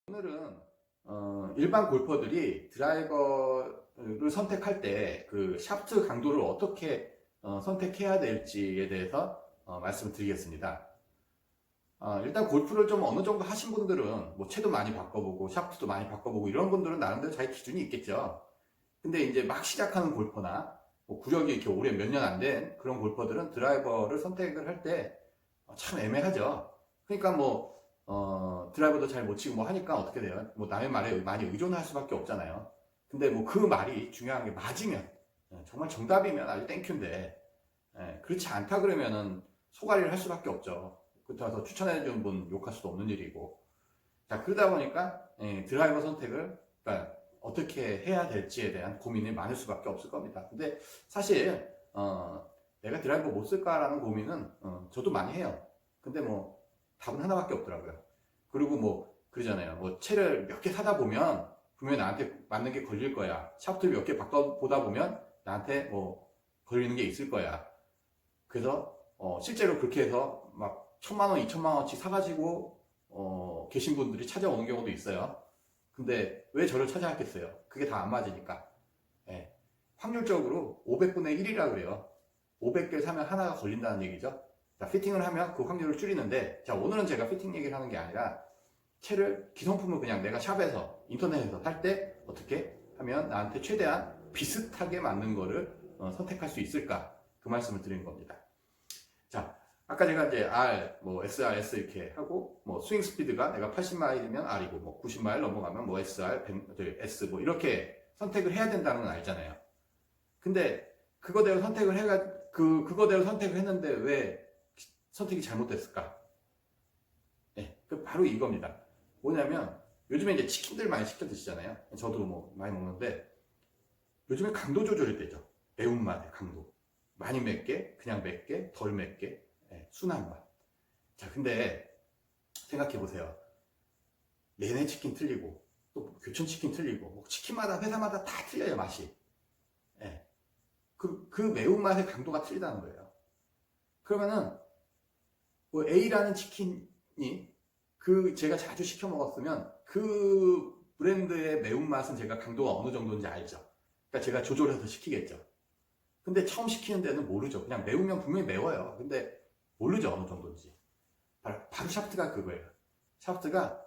오늘은 일반 골퍼들이 드라이버를 선택할 때 그 샤프트 강도를 어떻게 선택해야 될지에 대해서 말씀을 드리겠습니다. 일단 골프를 좀 어느 정도 하신 분들은 뭐 채도 많이 바꿔보고 샤프트도 많이 바꿔보고 이런 분들은 나름대로 자기 기준이 있겠죠. 근데 이제 막 시작하는 골퍼나 뭐 구력이 이렇게 오래 몇 년 안 된 그런 골퍼들은 드라이버를 선택을 할 때 참 애매하죠. 그러니까 뭐 드라이버도 잘 못 치고 뭐 하니까 어떻게 돼요? 뭐 남의 말에 많이 의존할 수밖에 없잖아요. 근데 뭐 그 말이 중요한 게 맞으면, 정말 정답이면 아주 땡큐인데, 그렇지 않다 그러면은 소가리를 할 수밖에 없죠. 그렇다고 추천해준 분 욕할 수도 없는 일이고. 자, 그러다 보니까, 드라이버 선택을, 그러니까 어떻게 해야 될지에 대한 고민이 많을 수밖에 없을 겁니다. 근데 사실, 내가 드라이버 못 쓸까라는 고민은, 저도 많이 해요. 근데 뭐, 답은 하나밖에 없더라고요. 그리고 뭐 그러잖아요. 뭐 채를 몇 개 사다 보면 분명히 나한테 맞는 게 걸릴 거야. 샤프트를 몇 개 바꿔보다 보면 나한테 뭐 걸리는 게 있을 거야. 그래서 실제로 그렇게 해서 막 1,000만 원, 2,000만 원치 사가지고 계신 분들이 찾아오는 경우도 있어요. 근데 왜 저를 찾아왔겠어요? 그게 다 안 맞으니까. 예. 확률적으로 500분의 1이라 그래요. 500개를 사면 하나가 걸린다는 얘기죠. 자, 피팅을 하면 그 확률을 줄이는데, 자, 오늘은 제가 피팅 얘기를 하는 게 아니라, 채를, 기성품을 그냥 내가 샵에서, 인터넷에서 살 때, 어떻게 하면 나한테 최대한 비슷하게 맞는 거를 선택할 수 있을까? 그 말씀을 드린 겁니다. 자, 아까 제가 이제 R, 뭐 SR, S 이렇게 하고, 뭐 스윙 스피드가 내가 80마일이면 R이고, 뭐 90마일 넘어가면 뭐 SR, 100, S 뭐 이렇게 선택을 해야 된다는 건 알잖아요. 근데 그거대로 선택을 그거대로 선택을 했는데 왜 선택이 잘못됐을까? 네, 그 바로 이겁니다. 뭐냐면 요즘에 이제 치킨들 많이 시켜 드시잖아요. 저도 뭐 많이 먹는데 요즘에 강도 조절이 되죠. 매운맛의 강도. 많이 맵게, 그냥 맵게, 덜 맵게, 순한 맛. 자, 근데 생각해 보세요. 내내 치킨 틀리고 또 교촌 치킨 틀리고 뭐 치킨마다 회사마다 다 틀려요, 맛이. 예. 그 매운맛의 강도가 틀리다는 거예요. 그러면은 뭐 A라는 치킨이 제가 자주 시켜 먹었으면 그 브랜드의 매운맛은 제가 강도가 어느 정도인지 알죠. 그러니까 제가 조절해서 시키겠죠. 근데 처음 시키는 데는 모르죠. 그냥 매우면 분명히 매워요. 근데 모르죠, 어느 정도인지. 바로 샤프트가 그거예요. 샤프트가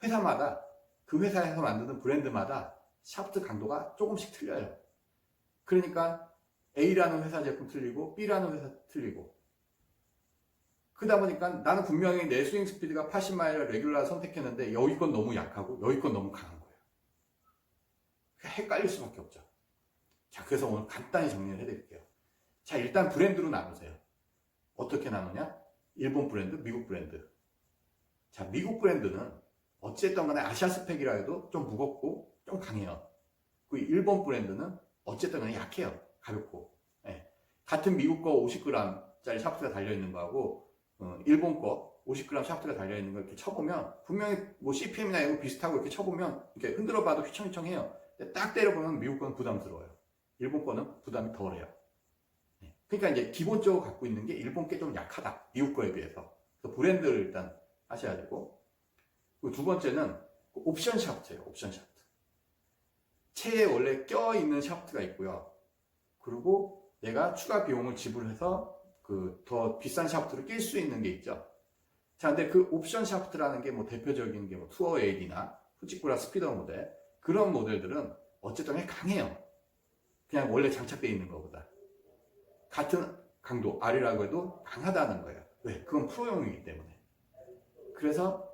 회사마다 그 회사에서 만드는 브랜드마다 샤프트 강도가 조금씩 틀려요. 그러니까 A라는 회사 제품 틀리고 B라는 회사 틀리고, 그러다 보니까 나는 분명히 내 스윙 스피드가 80마일을 레귤라 선택했는데 여기 건 너무 약하고 여기 건 너무 강한 거예요. 헷갈릴 수밖에 없죠. 자, 그래서 오늘 간단히 정리를 해드릴게요. 자, 일단 브랜드로 나누세요. 어떻게 나누냐? 일본 브랜드, 미국 브랜드. 자, 미국 브랜드는 어쨌든 간에 아시아 스펙이라 해도 좀 무겁고 좀 강해요. 그 일본 브랜드는 어쨌든 간에 약해요. 가볍고. 같은 미국 거 50g짜리 샤프트가 달려있는 거하고 일본 거 50g 샤프트가 달려있는 거 이렇게 쳐보면 분명히 뭐 CPM이나 이거 비슷하고 이렇게 쳐보면 이렇게 흔들어 봐도 휘청휘청해요. 딱 때려보면 미국 거는 부담스러워요. 일본 거는 부담이 덜해요. 그러니까 이제 기본적으로 갖고 있는 게 일본 게 좀 약하다. 미국 거에 비해서. 그래서 브랜드를 일단 하셔야 되고. 그리고 두 번째는 옵션 샤프트예요. 옵션 샤프트. 채에 원래 껴있는 샤프트가 있고요. 그리고 내가 추가 비용을 지불해서 더 비싼 샤프트를 낄 수 있는 게 있죠. 자, 근데 그 옵션 샤프트라는 게 뭐 대표적인 게 뭐 투어 에이디나 후지쿠라 스피더 모델, 그런 모델들은 어쨌든 강해요. 그냥 원래 장착되어 있는 것보다. 같은 강도, R이라고 해도 강하다는 거예요. 왜? 그건 프로용이기 때문에. 그래서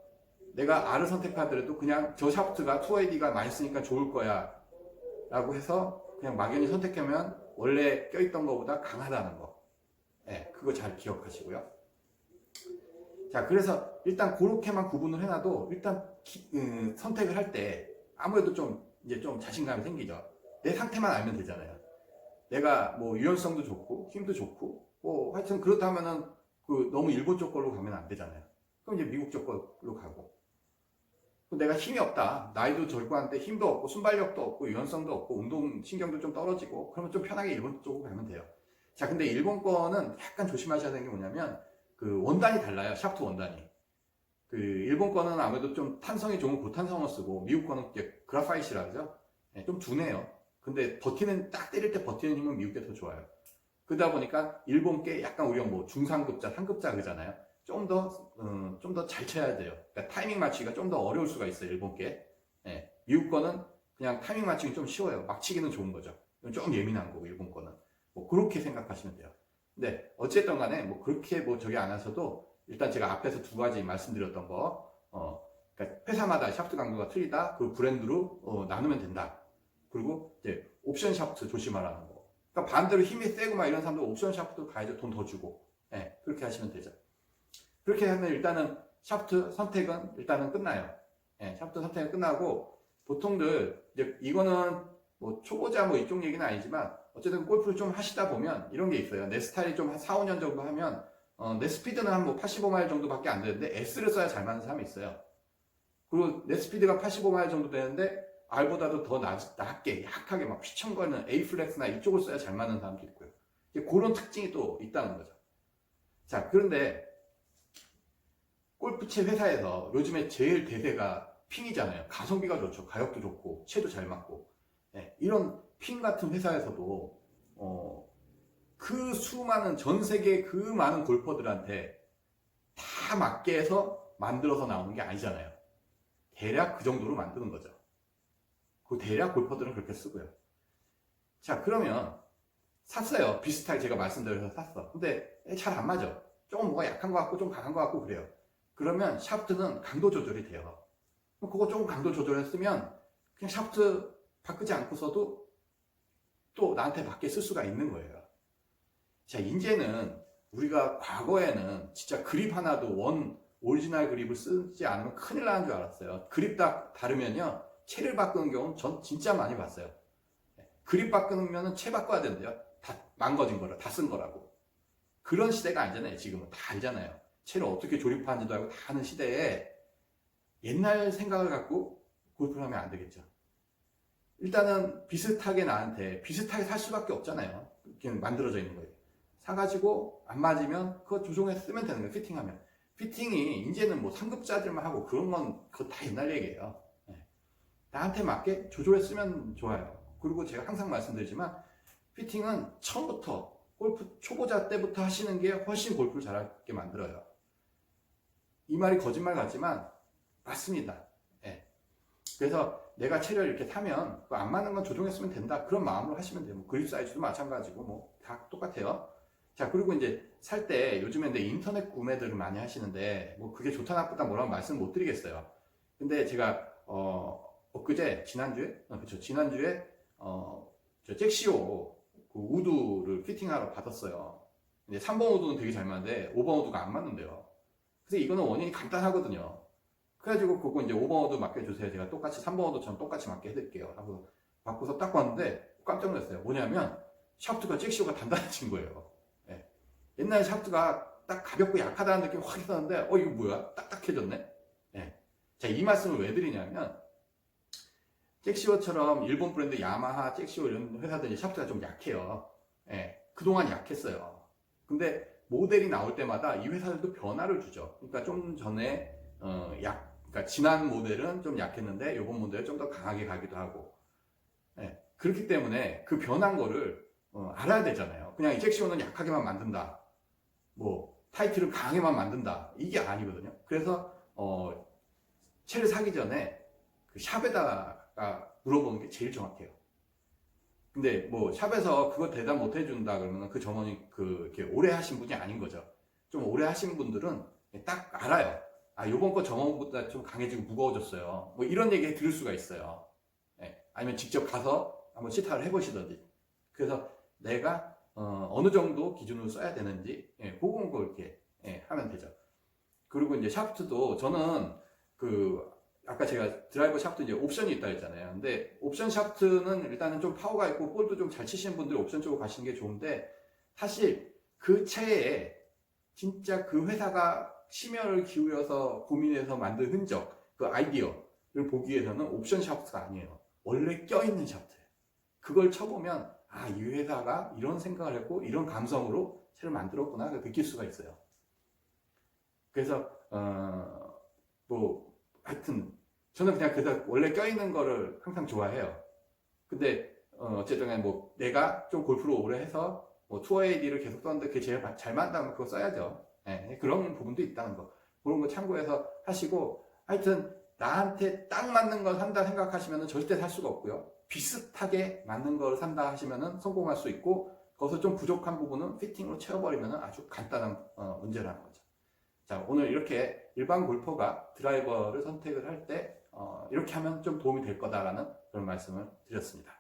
내가 R을 선택하더라도 그냥 저 샤프트가 투어 에이디가 많이 쓰니까 좋을 거야 라고 해서 그냥 막연히 선택하면 원래 껴있던 것보다 강하다는 거. 그거 잘 기억하시고요. 자, 그래서 일단 그렇게만 구분을 해놔도 일단 선택을 할 때 아무래도 이제 좀 자신감이 생기죠. 내 상태만 알면 되잖아요. 내가 뭐 유연성도 좋고 힘도 좋고 뭐 하여튼 그렇다면은 너무 일본 쪽 걸로 가면 안 되잖아요. 그럼 이제 미국 쪽 걸로 가고. 내가 힘이 없다. 나이도 젊고 한데 힘도 없고 순발력도 없고 유연성도 없고 운동 신경도 좀 떨어지고, 그러면 좀 편하게 일본 쪽으로 가면 돼요. 자, 근데 일본 거는 약간 조심하셔야 되는 게 뭐냐면 원단이 달라요. 샤프트 원단이. 그 일본 거는 아무래도 좀 탄성이 좋은 고탄성을 쓰고 미국 거는 이제 그라파이트라 그러죠. 예, 좀 둔해요. 근데 버티는 딱 때릴 때 버티는 힘은 미국 게 더 좋아요. 그러다 보니까 일본 게 약간 우리가 뭐 중상급자, 상급자 그러잖아요. 좀 더 잘 쳐야 돼요. 그러니까 타이밍 맞추기가 좀 더 어려울 수가 있어요. 일본 게. 예, 미국 거는 그냥 타이밍 맞추기 좀 쉬워요. 막 치기는 좋은 거죠. 좀 예민한 거고 일본 거는. 뭐 그렇게 생각하시면 돼요. 근데 어쨌든 간에 뭐 그렇게 뭐 저기 안 하셔도 일단 제가 앞에서 두 가지 말씀드렸던 거, 그러니까 회사마다 샤프트 강도가 틀리다. 그 브랜드로 나누면 된다. 그리고 이제 옵션 샤프트 조심하라는 거. 그러니까 반대로 힘이 세고 막 이런 사람들 옵션 샤프트 가야죠. 돈 더 주고. 예, 그렇게 하시면 되죠. 그렇게 하면 일단은 샤프트 선택은 일단은 끝나요. 예, 샤프트 선택은 끝나고 보통들 이제 이거는 뭐 초보자 뭐 이쪽 얘기는 아니지만 어쨌든 골프를 좀 하시다 보면 이런 게 있어요. 내 스타일이 좀 한 4, 5년 정도 하면 내 스피드는 한 뭐 85마일 정도밖에 안 되는데 S를 써야 잘 맞는 사람이 있어요. 그리고 내 스피드가 85마일 정도 되는데 R보다도 더 낮게 약하게 막 휘청거리는 A 플렉스나 이쪽을 써야 잘 맞는 사람도 있고요. 그런 특징이 또 있다는 거죠. 자, 그런데 골프채 회사에서 요즘에 제일 대세가 핑이잖아요. 가성비가 좋죠. 가격도 좋고 채도 잘 맞고. 네, 이런 핑 같은 회사에서도 그 수많은 전 세계 그 많은 골퍼들한테 다 맞게 해서 만들어서 나오는 게 아니잖아요. 대략 그 정도로 만드는 거죠. 그 대략 골퍼들은 그렇게 쓰고요. 자, 그러면 샀어요. 비슷하게 제가 말씀드려서 샀어. 근데 잘 안 맞아. 조금 뭐가 약한 것 같고 좀 강한 것 같고 그래요. 그러면 샤프트는 강도 조절이 돼요. 그거 조금 강도 조절했으면 그냥 샤프트 바꾸지 않고서도 또 나한테 맞게 쓸 수가 있는 거예요. 자, 이제는 우리가 과거에는 진짜 그립 하나도 오리지널 그립을 쓰지 않으면 큰일 나는 줄 알았어요. 그립 다르면요. 채를 바꾸는 경우는 전 진짜 많이 봤어요. 그립 바꾸면 채 바꿔야 된대요. 다 망가진 거라, 다 쓴 거라고. 그런 시대가 아니잖아요. 지금은 다 알잖아요. 채를 어떻게 조립하는지도 알고 다 하는 시대에 옛날 생각을 갖고 골프를 하면 안 되겠죠. 일단은 비슷하게 나한테 비슷하게 살 수밖에 없잖아요. 그냥 만들어져 있는 거예요. 사가지고 안 맞으면 그거 조종해서 쓰면 되는 거예요. 피팅하면. 피팅이 이제는 뭐 상급자들만 하고 그런 건 그거 다 옛날 얘기예요. 네. 나한테 맞게 조절해 쓰면 좋아요. 그리고 제가 항상 말씀드리지만 피팅은 처음부터 골프 초보자 때부터 하시는 게 훨씬 골프를 잘하게 만들어요. 이 말이 거짓말 같지만 맞습니다. 네. 그래서 내가 채를 이렇게 사면 안 맞는 건 조정했으면 된다. 그런 마음으로 하시면 돼요. 뭐 그립 사이즈도 마찬가지고 뭐 다 똑같아요. 자, 그리고 이제 살 때 요즘에 인터넷 구매들을 많이 하시는데 뭐 그게 좋다 나쁘다 뭐라고 말씀 못 드리겠어요. 근데 제가 엊그제 지난주에 그렇죠. 지난주에 저 잭시오 그 우드를 피팅하러 받았어요. 근데 3번 우드는 되게 잘 맞는데 5번 우드가 안 맞는데요. 그래서 이거는 원인이 간단하거든요. 그래가지고 그거 이제 5번 우드 맡겨주세요. 제가 똑같이 3번 우드처럼 똑같이 맞게 해드릴게요. 하고 바꿔서 딱 봤는데 깜짝 놀랐어요. 뭐냐면 샤프트가 잭시오가 단단해진 거예요. 네. 옛날 샤프트가 딱 가볍고 약하다는 느낌이 확 있었는데 이거 뭐야? 딱딱해졌네. 네. 자, 이 말씀을 왜 드리냐면 잭시오처럼 일본 브랜드 야마하, 잭시오 이런 회사들이 샤프트가 좀 약해요. 네. 그동안 약했어요. 근데 모델이 나올 때마다 이 회사들도 변화를 주죠. 그러니까 좀 전에 그러니까 지난 모델은 좀 약했는데 이번 모델은 좀 더 강하게 가기도 하고. 네. 그렇기 때문에 그 변한 거를 알아야 되잖아요. 그냥 이 잭시오는 약하게만 만든다. 뭐 타이틀을 강하게만 만든다. 이게 아니거든요. 그래서 채를 사기 전에 그 샵에다가 물어보는 게 제일 정확해요. 근데 뭐 샵에서 그거 대답 못 해준다 그러면 그 점원이 이렇게 오래 하신 분이 아닌 거죠. 좀 오래 하신 분들은 딱 알아요. 요번 거 점원보다 좀 강해지고 무거워졌어요. 뭐 이런 얘기 들을 수가 있어요. 아니면 직접 가서 한번 시타를 해보시든지. 그래서 내가 어느 정도 기준으로 써야 되는지 그건 이렇게 하면 되죠. 그리고 이제 샤프트도 저는 아까 제가 드라이버 샤프트 이제 옵션이 있다 했잖아요. 근데 옵션 샤프트는 일단은 좀 파워가 있고 볼도 좀 잘 치시는 분들이 옵션 쪽으로 가시는 게 좋은데 사실 그 채에 진짜 그 회사가 심혈을 기울여서 고민해서 만든 흔적, 그 아이디어를 보기 위해서는 옵션 샤프트가 아니에요. 원래 껴있는 샤프트예요. 그걸 쳐보면 이 회사가 이런 생각을 했고 이런 감성으로 채를 만들었구나 느낄 수가 있어요. 그래서 뭐 하여튼 저는 그냥 그다 원래 껴있는 거를 항상 좋아해요. 근데 어쨌든 간에 뭐 내가 좀 골프를 오래 해서 뭐 투어 AD를 계속 썼는데 그게 제일 잘 맞다면 그거 써야죠. 예, 그런 부분도 있다는 거. 그런 거 참고해서 하시고, 하여튼 나한테 딱 맞는 걸 산다 생각하시면 절대 살 수가 없고요. 비슷하게 맞는 걸 산다 하시면 성공할 수 있고, 거기서 좀 부족한 부분은 피팅으로 채워버리면 아주 간단한 문제라는 거죠. 자, 오늘 이렇게 일반 골퍼가 드라이버를 선택을 할 때 이렇게 하면 좀 도움이 될 거다라는 그런 말씀을 드렸습니다.